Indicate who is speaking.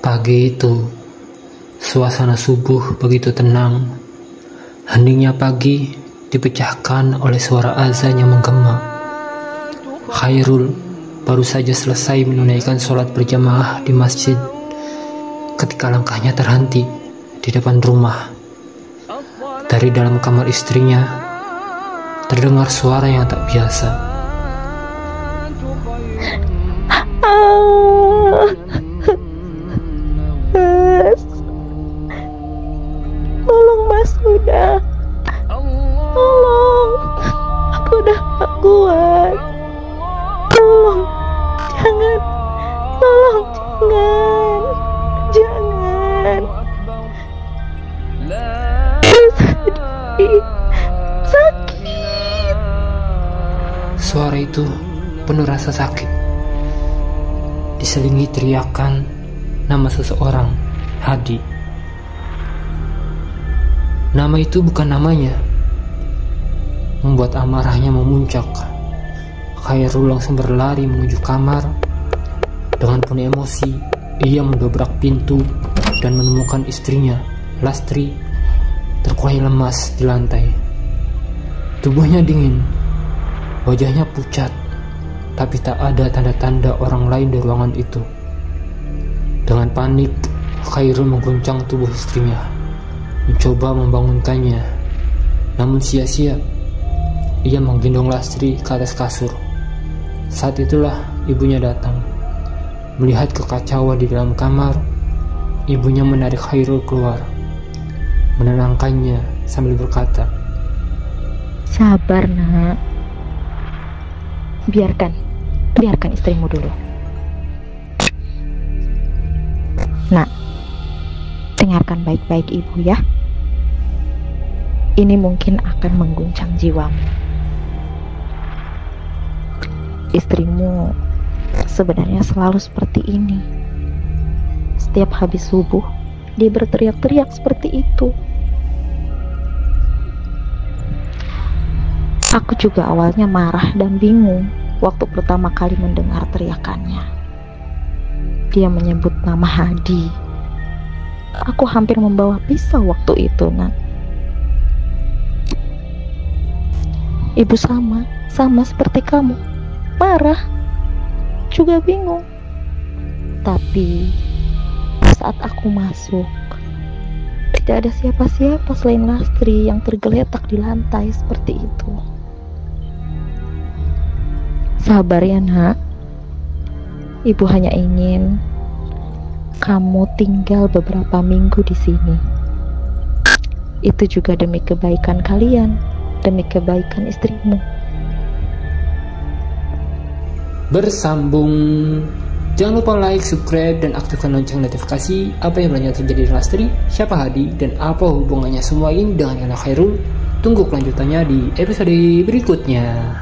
Speaker 1: Pagi itu, suasana subuh begitu tenang. Heningnya pagi dipecahkan oleh suara azan yang menggema. Khairul baru saja selesai menunaikan sholat berjamaah di masjid ketika langkahnya terhenti di depan rumah. Dari dalam kamar istrinya terdengar suara yang tak biasa.
Speaker 2: Mas, tolong Mas, udah, tolong, aku udah gak kuat, tolong, jangan, tolong, jangan, sakit.
Speaker 1: Suara itu penuh rasa sakit, diselingi teriakan nama seseorang, Hadi. Nama itu bukan namanya, membuat amarahnya memuncak. Khairul langsung berlari menuju kamar. Dengan penuh emosi, ia mendobrak pintu dan menemukan istrinya, Lastri, terkulai lemas di lantai. Tubuhnya dingin, wajahnya pucat, tapi tak ada tanda-tanda orang lain di ruangan itu. Dengan panik, Khairul mengguncang tubuh istrinya, mencoba membangunkannya. Namun sia-sia, ia menggendong Lastri ke atas kasur. Saat itulah ibunya datang. Melihat kekacauan di dalam kamar, ibunya menarik Khairul keluar, menenangkannya sambil berkata,
Speaker 2: Sabar, Nak. Biarkan istrimu dulu. Nak, dengarkan baik-baik ibu ya. Ini mungkin akan mengguncang jiwamu. Istrimu sebenarnya selalu seperti ini. Setiap habis subuh, dia berteriak-teriak seperti itu. Aku juga awalnya marah dan bingung waktu pertama kali mendengar teriakannya. Dia menyebut nama Hadi. Aku hampir membawa pisau waktu itu, Nak. Ibu sama seperti kamu, marah, juga bingung. Tapi saat aku masuk, tidak ada siapa-siapa selain Lastri yang tergeletak di lantai seperti itu. Sabar ya, Nak. Ibu hanya ingin kamu tinggal beberapa minggu di sini. Itu juga demi kebaikan kalian, demi kebaikan istrimu.
Speaker 1: Bersambung. Jangan lupa like, subscribe, dan aktifkan lonceng notifikasi. Apa yang banyak terjadi di Lastri, siapa Hadi, dan apa hubungannya semua ini dengan anak Khairul. Tunggu kelanjutannya di episode berikutnya.